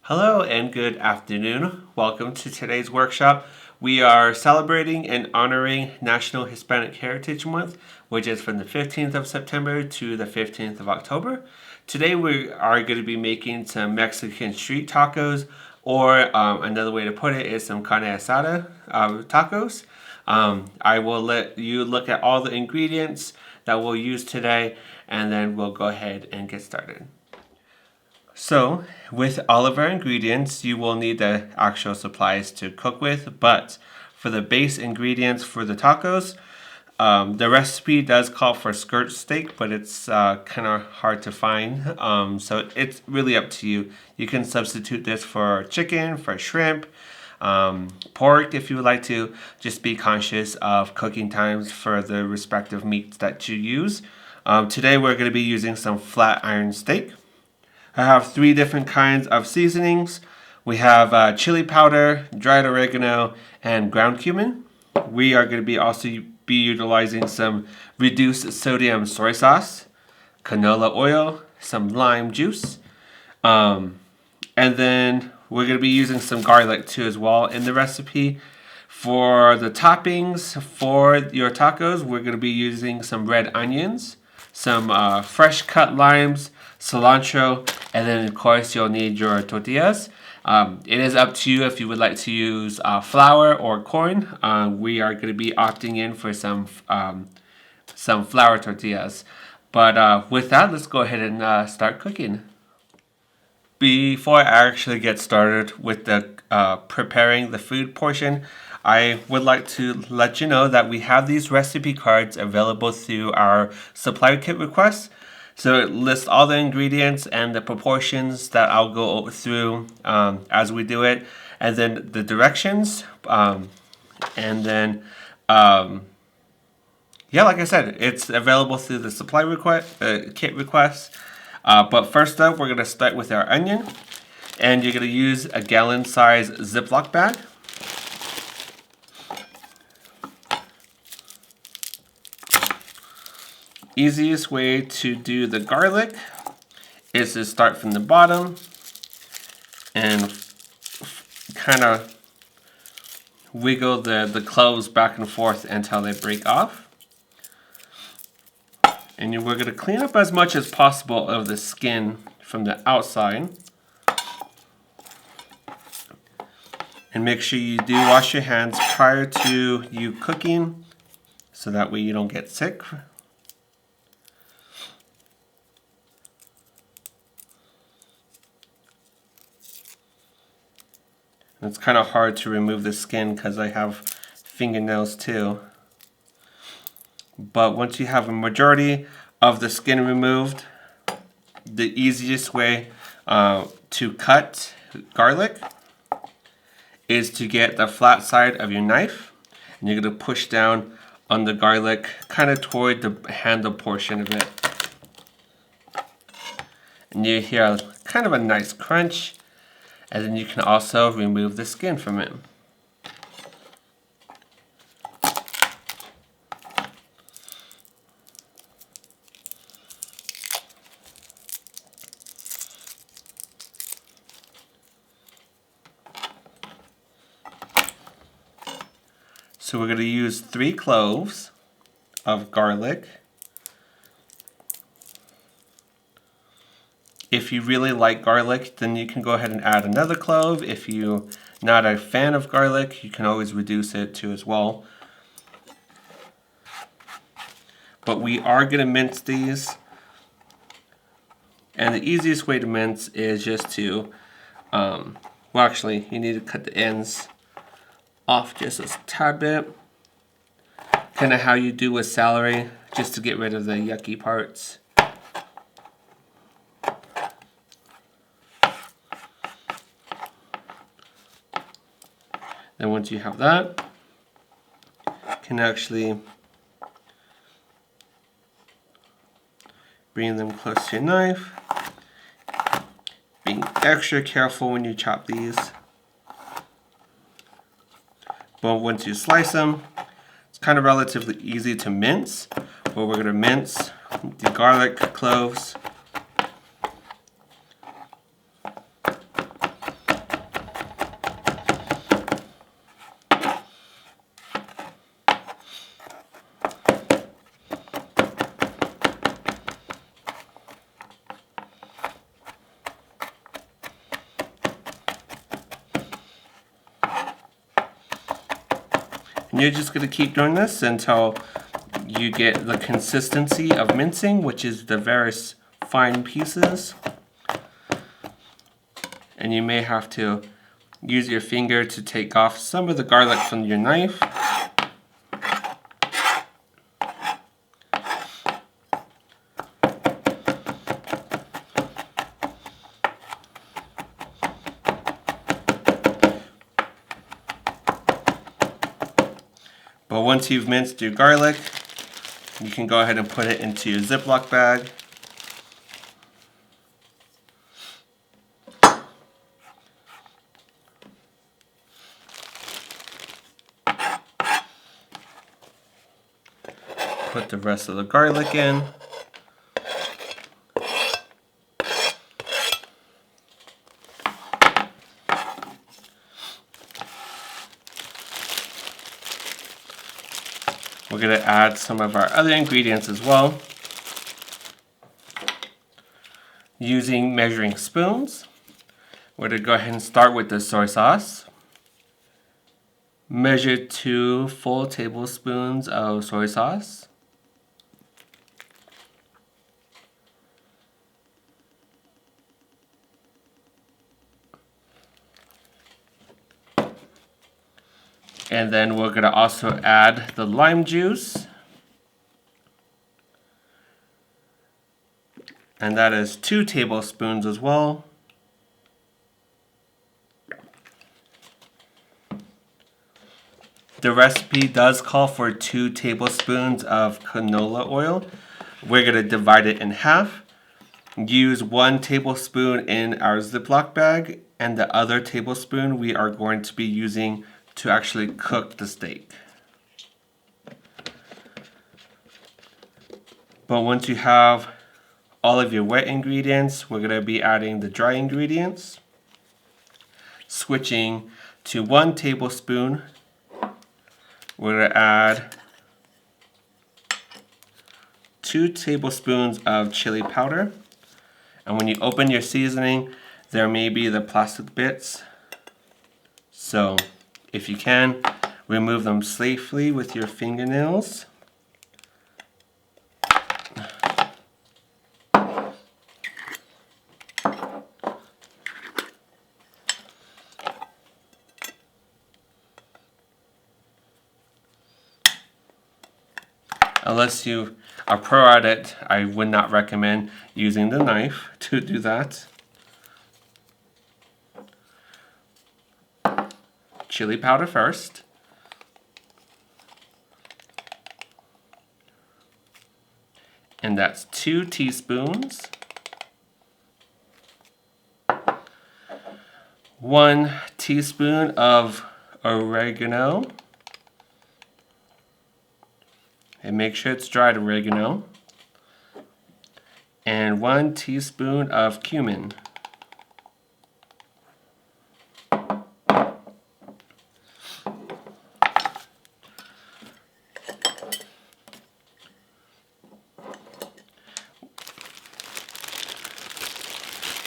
Hello and good afternoon. Welcome to today's workshop. We are celebrating and honoring National Hispanic Heritage Month, which is from the 15th of September to the 15th of October. Today we are going to be making some Mexican street tacos, or another way to put it is some carne asada tacos. I will let you look at all the ingredients that we'll use today, and then we'll go ahead and get started. So, with all of our ingredients, you will need the actual supplies to cook with, but for the base ingredients for the tacos, the recipe does call for skirt steak, but it's kind of hard to find, so it's really up to you. You can substitute this for chicken, for shrimp, pork if you would like to. Just be conscious of cooking times for the respective meats that you use. Today we're going to be using some flat iron steak. I have 3 different kinds of seasonings. We have chili powder, dried oregano, and ground cumin. We are going to be also be utilizing some reduced sodium soy sauce, canola oil, some lime juice, and then we're going to be using some garlic too as well in the recipe. For the toppings for your tacos, we're going to be using some red onions, some fresh cut limes, cilantro, and then of course you'll need your tortillas. It is up to you if you would like to use flour or corn. We are going to be opting in for some flour tortillas. But with that, let's go ahead and start cooking. Before I actually get started with the preparing the food portion, I would like to let you know that we have these recipe cards available through our supply kit requests. So it lists all the ingredients and the proportions that I'll go through as we do it, and then the directions, and then yeah, like I said, it's available through the supply kit requests. But first up, we're going to start with our onion, and you're going to use a gallon size Ziploc bag. Easiest way to do the garlic is to start from the bottom and kind of wiggle the cloves back and forth until they break off. And we're going to clean up as much as possible of the skin from the outside. And make sure you do wash your hands prior to you cooking, so that way you don't get sick. It's kind of hard to remove the skin because I have fingernails too. But once you have a majority of the skin removed, the easiest way to cut garlic is to get the flat side of your knife, and you're going to push down on the garlic kind of toward the handle portion of it. And you hear kind of a nice crunch. And then you can also remove the skin from it. So we're going to use 3 cloves of garlic. If you really like garlic, then you can go ahead and add another clove. If you're not a fan of garlic, you can always reduce it too as well. But we are going to mince these. And the easiest way to mince is just to, well actually, you need to cut the ends off just a tad bit. Kind of how you do with celery, just to get rid of the yucky parts. Then once you have that, you can actually bring them close to your knife. Being extra careful when you chop these. But once you slice them, it's kind of relatively easy to mince. But we're going to mince the garlic cloves And you're just going to keep doing this until you get the consistency of mincing, which is the various fine pieces. And you may have to use your finger to take off some of the garlic from your knife. But once you've minced your garlic, you can go ahead and put it into your Ziploc bag. Put the rest of the garlic in. We're going to add some of our other ingredients as well. Using measuring spoons, we're going to go ahead and start with the soy sauce. Measure 2 full tablespoons of soy sauce. And then we're going to also add the lime juice. And that is 2 tablespoons as well. The recipe does call for 2 tablespoons of canola oil. We're going to divide it in half. Use 1 tablespoon in our Ziploc bag, and the other tablespoon we are going to be using to actually cook the steak. But once you have all of your wet ingredients, we're going to be adding the dry ingredients. Switching to 1 tablespoon, we're going to add 2 tablespoons of chili powder. And when you open your seasoning, there may be the plastic bits. So if you can, remove them safely with your fingernails. Unless you are pro at it, I would not recommend using the knife to do that. Chili powder first. And that's 2 teaspoons. 1 teaspoon of oregano. And make sure it's dried oregano. And 1 teaspoon of cumin.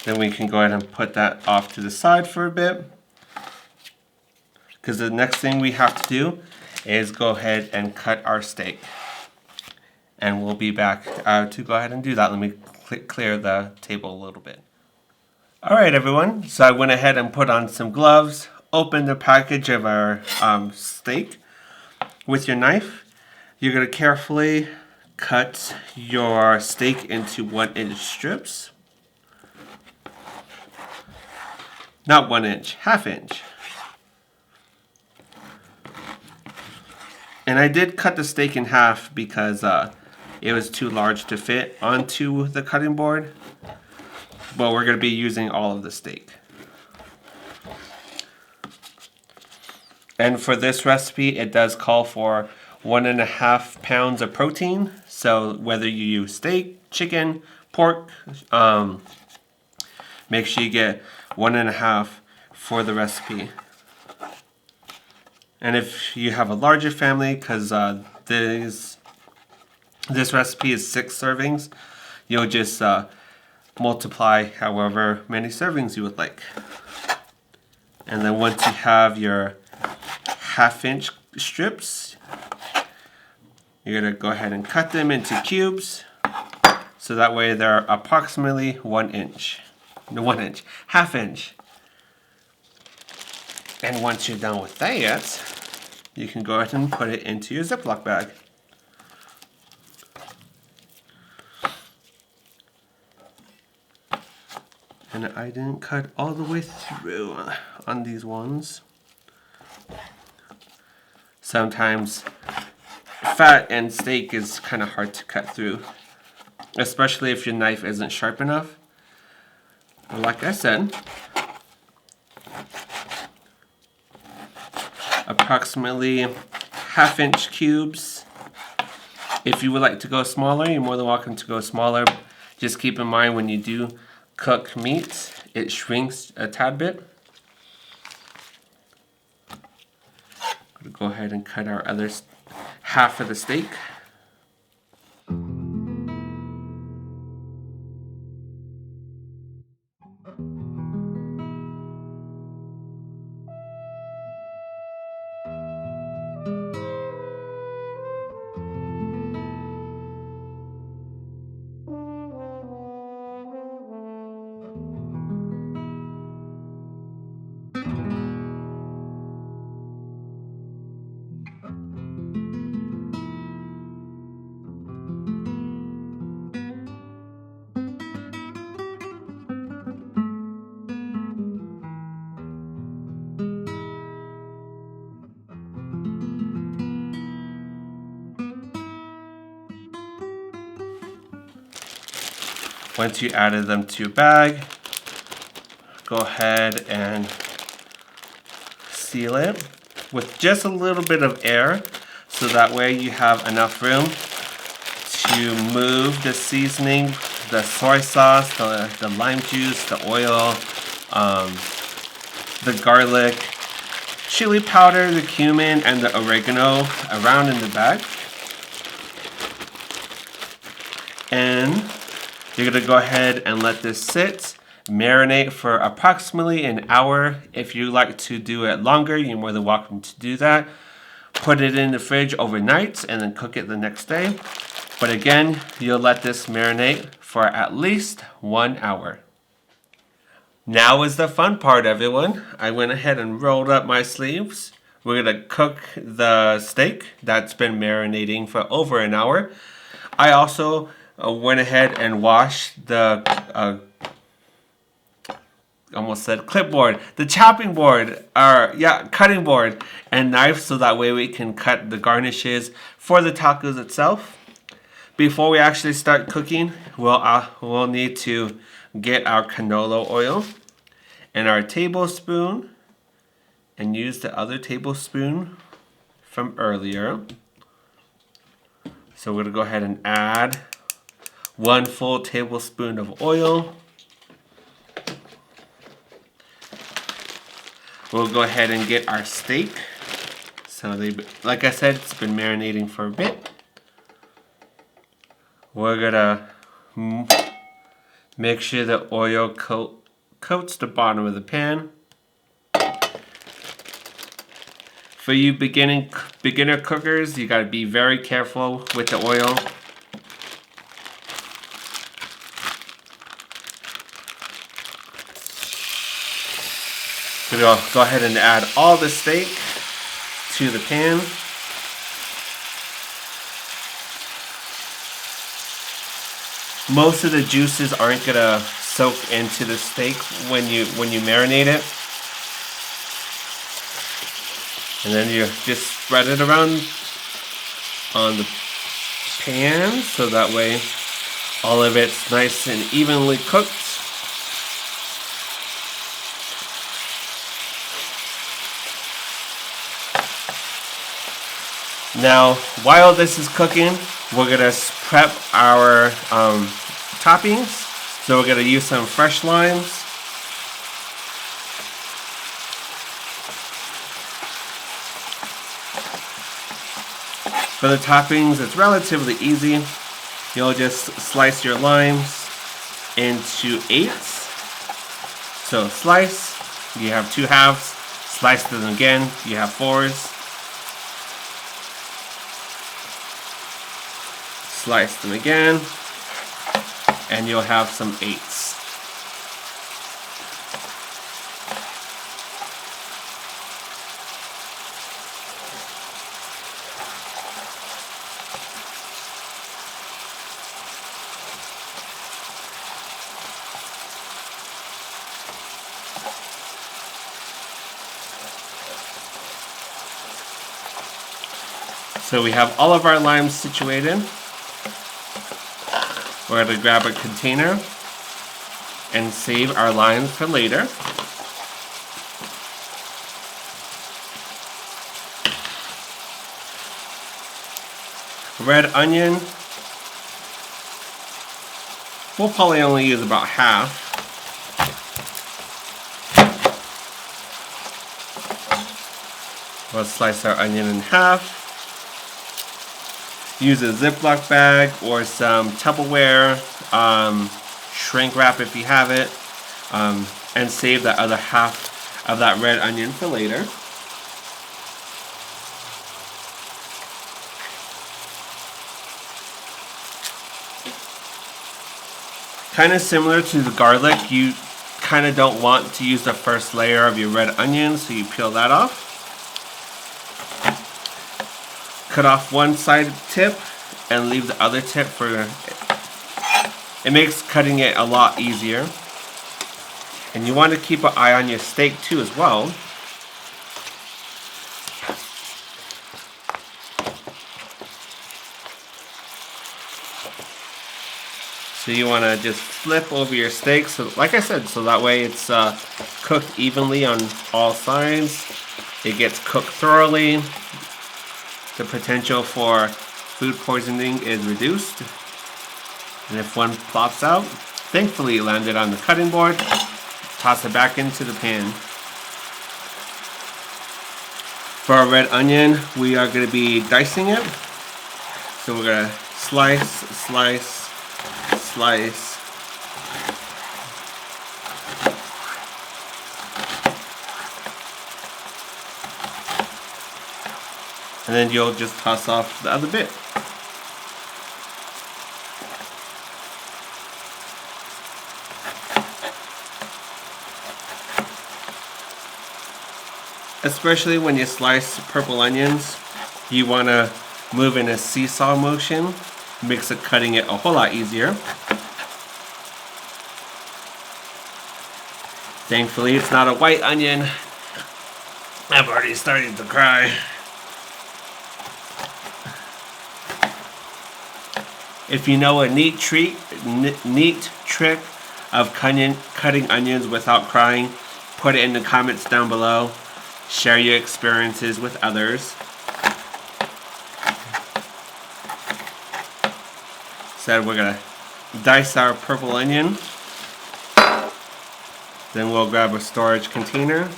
Then we can go ahead and put that off to the side for a bit, because the next thing we have to do is go ahead and cut our steak. And we'll be back to go ahead and do that. Let me clear the table a little bit. Alright everyone, so I went ahead and put on some gloves, opened the package of our steak. With your knife, you're going to carefully cut your steak into 1-inch strips. Not 1 inch, 1/2 inch. And I did cut the steak in half because it was too large to fit onto the cutting board. But we're going to be using all of the steak. And for this recipe, it does call for 1.5 pounds of protein. So whether you use steak, chicken, pork, make sure you get 1.5 for the recipe. And if you have a larger family, because this recipe is 6 servings, you'll just multiply however many servings you would like. And then once you have your 1/2 inch strips. You're going to go ahead and cut them into cubes. So that way they're approximately 1 inch. No, 1 inch. Half inch. And once you're done with that, you can go ahead and put it into your Ziploc bag. And I didn't cut all the way through on these ones. Sometimes fat and steak is kind of hard to cut through, especially if your knife isn't sharp enough. But like I said, approximately half-inch cubes. If you would like to go smaller, you're more than welcome to go smaller. Just keep in mind when you do cook meat, it shrinks a tad bit. I'm gonna go ahead and cut our other half of the steak. Once you added them to your bag, go ahead and seal it with just a little bit of air, so that way you have enough room to move the seasoning, the soy sauce, the lime juice, the oil, the garlic, chili powder, the cumin, and the oregano around in the bag. And you're going to go ahead and let this sit, marinate for approximately an hour. If you like to do it longer, you're more than welcome to do that. Put it in the fridge overnight and then cook it the next day. But again, you'll let this marinate for at least 1 hour. Now is the fun part, everyone. I went ahead and rolled up my sleeves. We're going to cook the steak that's been marinating for over an hour. I also went ahead and washed the, almost said clipboard, the chopping board, cutting board and knife, so that way we can cut the garnishes for the tacos itself. Before we actually start cooking, we'll need to get our canola oil and our tablespoon and use the other tablespoon from earlier. So we're going to go ahead and add 1 full tablespoon of oil. We'll go ahead and get our steak. So like I said, it's been marinating for a bit. We're gonna make sure the oil coats the bottom of the pan. For you beginner cookers, you gotta be very careful with the oil. We're gonna go ahead and add all the steak to the pan. Most of the juices aren't gonna soak into the steak when you marinate it. And then you just spread it around on the pan, so that way all of it's nice and evenly cooked. Now, while this is cooking, we're gonna prep our toppings. So we're gonna use some fresh limes. For the toppings, it's relatively easy. You'll just slice your limes into 8s. So slice, you have 2 halves. Slice them again, you have 4s. Slice them again, and you'll have some 8s. So we have all of our limes situated. We're going to grab a container and save our limes for later. Red onion, we'll probably only use about half. We'll slice our onion in half. Use a Ziploc bag or some Tupperware, shrink wrap if you have it, and save the other half of that red onion for later. Kind of similar to the garlic, you kind of don't want to use the first layer of your red onion, so you peel that off. Cut off one side tip and leave the other tip for, it makes cutting it a lot easier. And you want to keep an eye on your steak too as well. So you want to just flip over your steak, so like I said, so that way it's cooked evenly on all sides. It gets cooked thoroughly. The potential for food poisoning is reduced. And if one plops out, thankfully it landed on the cutting board. Toss it back into the pan. For our red onion, we are going to be dicing it. So we're going to slice, slice, slice. And then you'll just toss off the other bit. Especially when you slice purple onions, you want to move in a seesaw motion, makes it cutting it a whole lot easier. Thankfully it's not a white onion. I've already started to cry. If you know a neat trick of cutting onions without crying, put it in the comments down below. Share your experiences with others. So we're gonna dice our purple onion. Then we'll grab a storage container.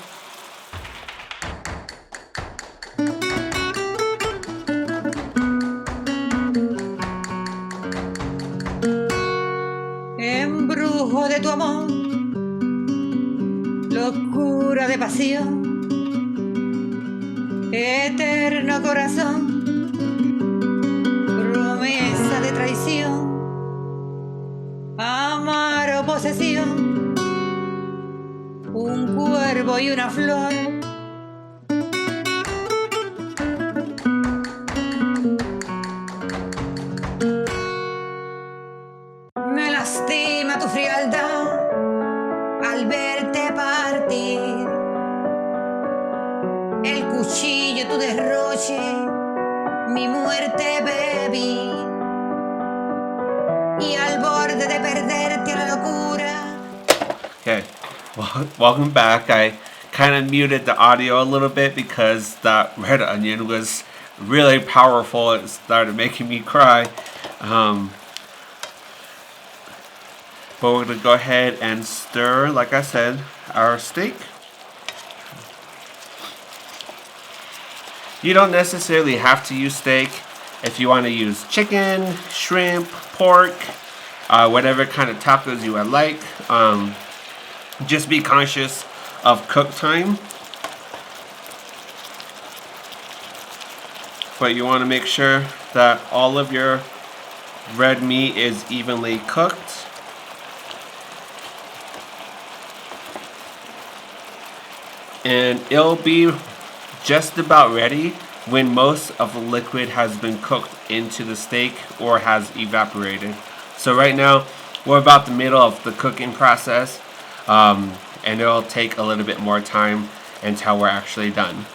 Embrujo de tu amor, locura de pasión, eterno corazón, promesa de traición, amar o posesión, un cuervo y una flor. Me lastima tu frialdad al verte partir, el cuchillo tu derroche, mi muerte bebí, y al borde de perderte a la locura. Okay, well, welcome back. I kind of muted the audio a little bit because that red onion was really powerful. It started making me cry. But we're going to go ahead and stir, like I said, our steak. You don't necessarily have to use steak. If you want to use chicken, shrimp, pork, whatever kind of tacos you would like. Just be conscious of cook time. But you want to make sure that all of your red meat is evenly cooked. And it'll be just about ready when most of the liquid has been cooked into the steak or has evaporated. So right now, we're about the middle of the cooking process, and it'll take a little bit more time until we're actually done.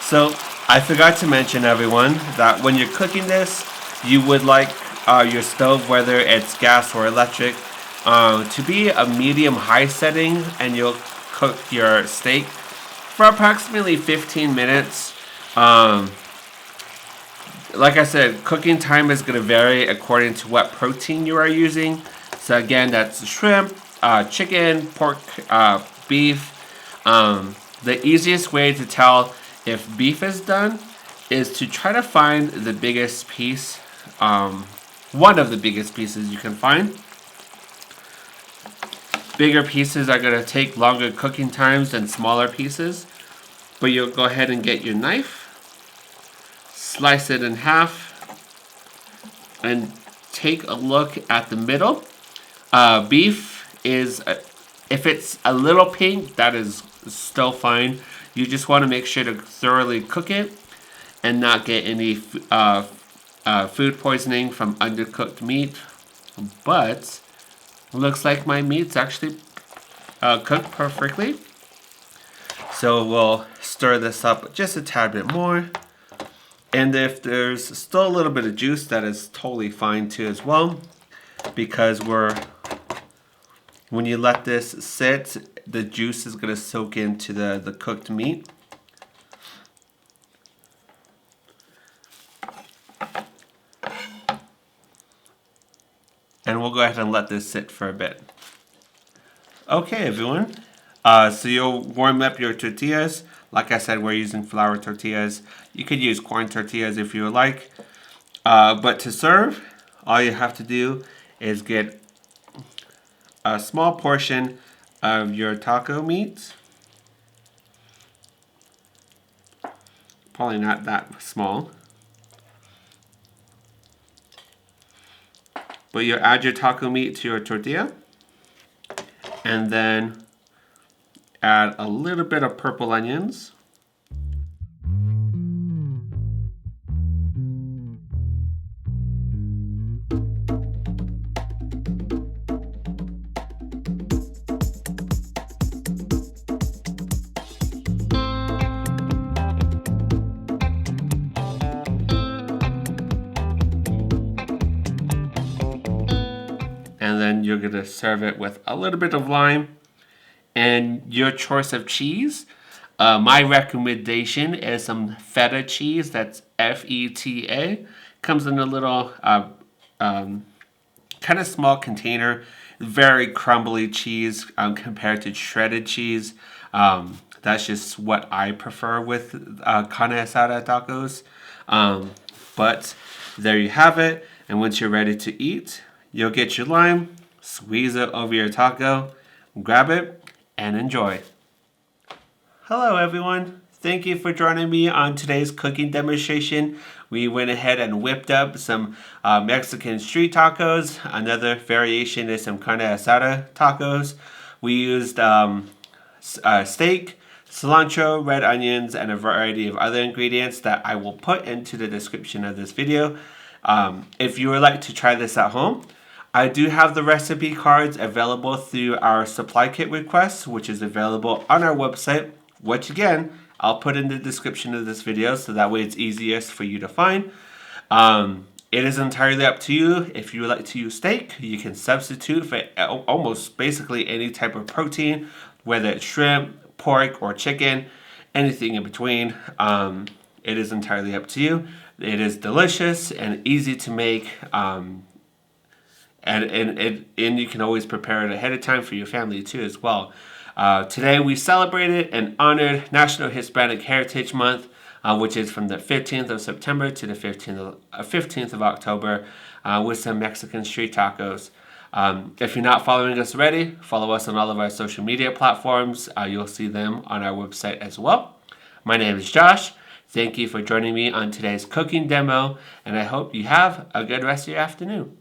So I forgot to mention, everyone, that when you're cooking this, you would like your stove, whether it's gas or electric, to be a medium-high setting, and you'll cook your steak for approximately 15 minutes. Like I said, cooking time is going to vary according to what protein you are using. So again, that's shrimp, chicken, pork, beef. The easiest way to tell if beef is done is to try to find the biggest piece, one of the biggest pieces you can find. Bigger pieces are going to take longer cooking times than smaller pieces, but you'll go ahead and get your knife, slice it in half, and take a look at the middle. Beef is If it's a little pink, that is still fine. You just want to make sure to thoroughly cook it and not get any food poisoning from undercooked meat. But looks like my meat's actually cooked perfectly. So we'll stir this up just a tad bit more. And if there's still a little bit of juice, that is totally fine too as well. Because when you let this sit, the juice is going to soak into the cooked meat. And we'll go ahead and let this sit for a bit. Okay, everyone. So you'll warm up your tortillas. Like I said, we're using flour tortillas. You could use corn tortillas if you would like. But to serve, all you have to do is get a small portion of your taco meat. Probably not that small. But you add your taco meat to your tortilla. And then add a little bit of purple onions. And then you're going to serve it with a little bit of lime and your choice of cheese. My recommendation is some feta cheese. That's Feta. Comes in a little kind of small container. Very crumbly cheese compared to shredded cheese. That's just what I prefer with carne asada tacos. But there you have it. And once you're ready to eat, you'll get your lime, squeeze it over your taco, grab it, and enjoy. Hello everyone. Thank you for joining me on today's cooking demonstration. We went ahead and whipped up some Mexican street tacos. Another variation is some carne asada tacos. We used steak, cilantro, red onions, and a variety of other ingredients that I will put into the description of this video. If you would like to try this at home, I do have the recipe cards available through our supply kit request, which is available on our website, which again, I'll put in the description of this video so that way it's easiest for you to find. It is entirely up to you. If you would like to use steak, you can substitute for almost basically any type of protein, whether it's shrimp, pork, or chicken, anything in between. It is entirely up to you. It is delicious and easy to make. And you can always prepare it ahead of time for your family too as well. Today we celebrated and honored National Hispanic Heritage Month, which is from the 15th of September to the 15th of October, with some Mexican street tacos. If you're not following us already, follow us on all of our social media platforms. You'll see them on our website as well. My name is Josh. Thank you for joining me on today's cooking demo, and I hope you have a good rest of your afternoon.